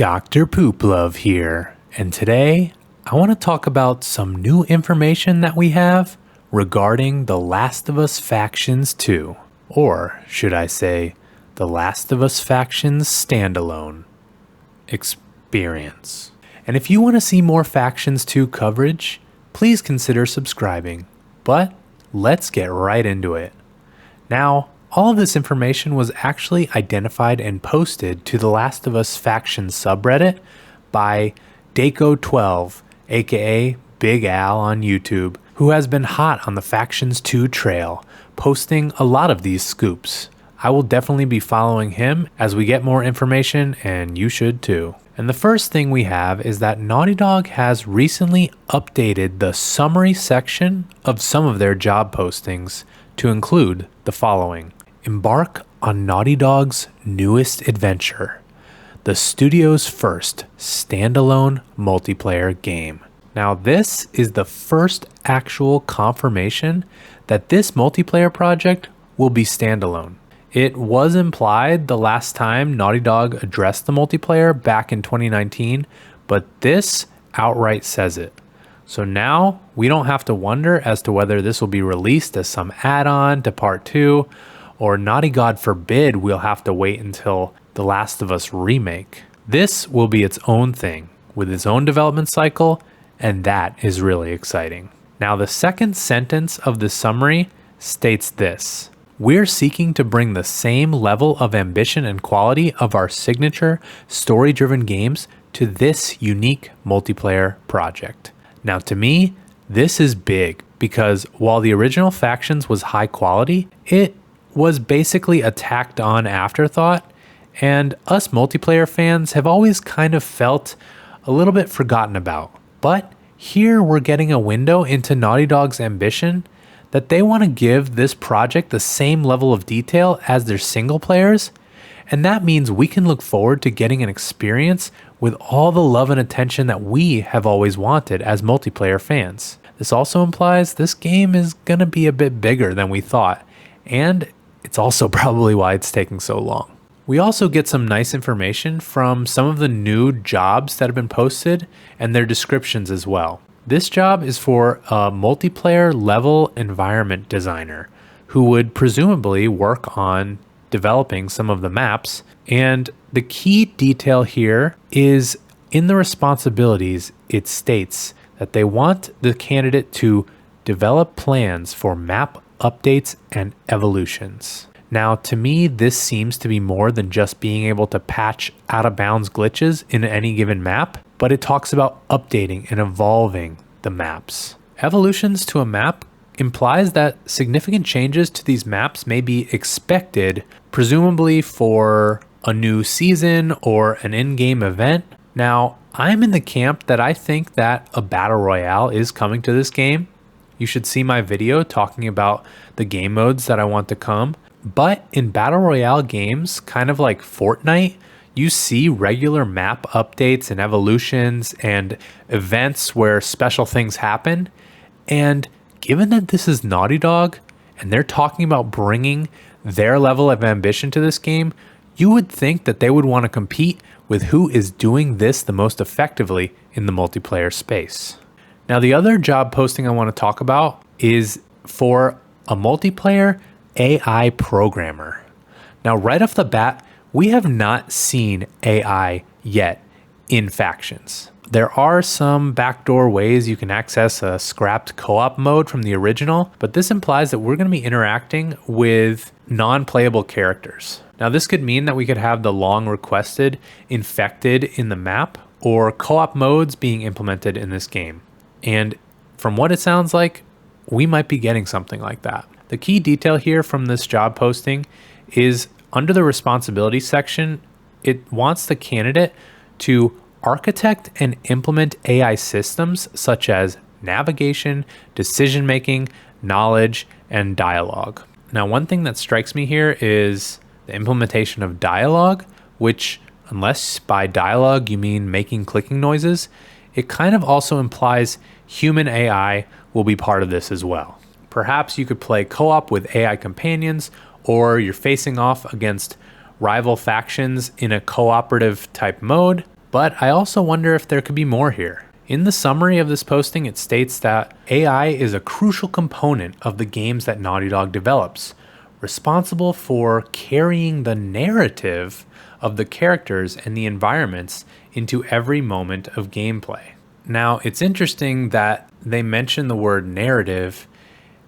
Dr. Pooplove here, and today I want to talk about some new information that we have regarding The Last of Us Factions 2, or should I say, The Last of Us Factions Standalone experience. And if you want to see more Factions 2 coverage, please consider subscribing. But let's get right into it. Now, all of this information was actually identified and posted to the Last of Us Factions subreddit by Daco12, aka Big Al on YouTube, who has been hot on the Factions 2 trail, posting a lot of these scoops. I will definitely be following him as we get more information, and you should too. And the first thing we have is that Naughty Dog has recently updated the summary section of some of their job postings to include the following. Embark on Naughty Dog's newest adventure, the studio's first standalone multiplayer game. Now, this is the first actual confirmation that this multiplayer project will be standalone. It was implied the last time Naughty Dog addressed the multiplayer back in 2019, but this outright says it. So now we don't have to wonder as to whether this will be released as some add-on to Part 2, or naughty God forbid we'll have to wait until The Last of Us remake. This will be its own thing, with its own development cycle, and that is really exciting. Now, the second sentence of the summary states this. We're seeking to bring the same level of ambition and quality of our signature story-driven games to this unique multiplayer project. Now, to me, this is big because while the original Factions was high quality, it was basically a tacked on afterthought, and us multiplayer fans have always kind of felt a little bit forgotten about. But here we're getting a window into Naughty Dog's ambition that they want to give this project the same level of detail as their single players, and that means we can look forward to getting an experience with all the love and attention that we have always wanted as multiplayer fans. This also implies this game is going to be a bit bigger than we thought, and it's also probably why it's taking so long. We also get some nice information from some of the new jobs that have been posted and their descriptions as well. This job is for a multiplayer level environment designer who would presumably work on developing some of the maps. And the key detail here is in the responsibilities, it states that they want the candidate to develop plans for map updates and evolutions. Now, to me, this seems to be more than just being able to patch out of bounds glitches in any given map, but it talks about updating and evolving the maps. Evolutions to a map implies that significant changes to these maps may be expected, presumably for a new season or an in-game event. Now, I'm in the camp that I think that a battle royale is coming to this game. You should see my video talking about the game modes that I want to come. But in battle royale games, kind of like Fortnite, you see regular map updates and evolutions and events where special things happen. And given that this is Naughty Dog and they're talking about bringing their level of ambition to this game, you would think that they would want to compete with who is doing this the most effectively in the multiplayer space. Now, the other job posting I want to talk about is for a multiplayer AI programmer. Now, right off the bat, we have not seen AI yet in Factions. There are some backdoor ways you can access a scrapped co-op mode from the original, but this implies that we're going to be interacting with non-playable characters. Now, this could mean that we could have the long requested infected in the map or co-op modes being implemented in this game. And from what it sounds like, we might be getting something like that. The key detail here from this job posting is under the responsibility section, it wants the candidate to architect and implement AI systems such as navigation, decision-making, knowledge, and dialogue. Now, one thing that strikes me here is the implementation of dialogue, which, unless by dialogue you mean making clicking noises, it kind of also implies human AI will be part of this as well. Perhaps you could play co-op with AI companions, or you're facing off against rival factions in a cooperative type mode. But I also wonder if there could be more here. In the summary of this posting, it states that AI is a crucial component of the games that Naughty Dog develops, responsible for carrying the narrative of the characters and the environments into every moment of gameplay. Now, it's interesting that they mention the word narrative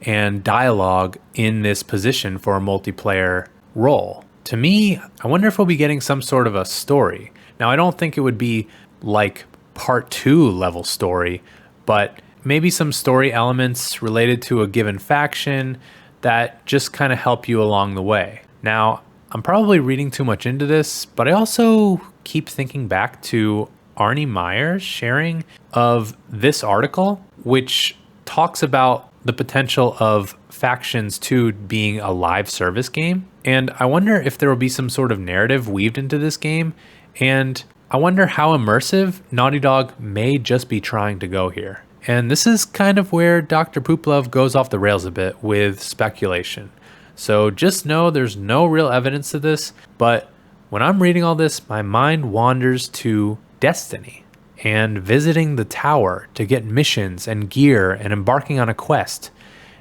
and dialogue in this position for a multiplayer role. To me, I wonder if we'll be getting some sort of a story. Now, I don't think it would be like part 2 level story, but maybe some story elements related to a given faction that just kind of help you along the way. Now, I'm probably reading too much into this, but I also keep thinking back to Arnie Meyer's sharing of this article, which talks about the potential of Factions 2 being a live service game. And I wonder if there will be some sort of narrative weaved into this game. And I wonder how immersive Naughty Dog may just be trying to go here. And this is kind of where Dr. Pooplove goes off the rails a bit with speculation. So just know there's no real evidence to this, but when I'm reading all this, my mind wanders to Destiny and visiting the tower to get missions and gear and embarking on a quest.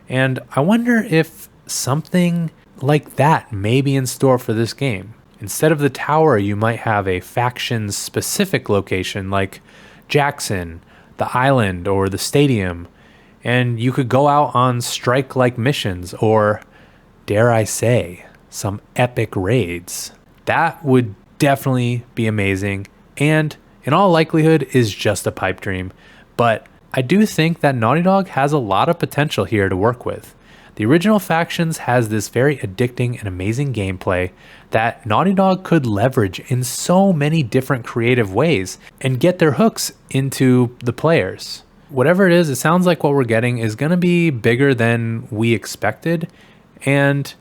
And I wonder if something like that may be in store for this game. Instead of the tower, you might have a faction's specific location like Jackson, the island, or the stadium, and you could go out on strike-like missions or, dare I say, some epic raids. That would definitely be amazing, and in all likelihood is just a pipe dream, but I do think that Naughty Dog has a lot of potential here to work with. The original Factions has this very addicting and amazing gameplay that Naughty Dog could leverage in so many different creative ways and get their hooks into the players. Whatever it is, it sounds like what we're getting is going to be bigger than we expected, and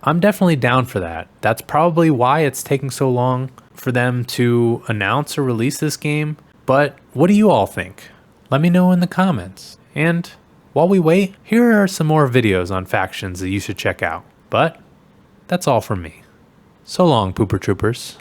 I'm definitely down for that. That's probably why it's taking so long for them to announce or release this game. But what do you all think? Let me know in the comments. And while we wait, here are some more videos on Factions that you should check out. But that's all from me. So long, Pooper Troopers.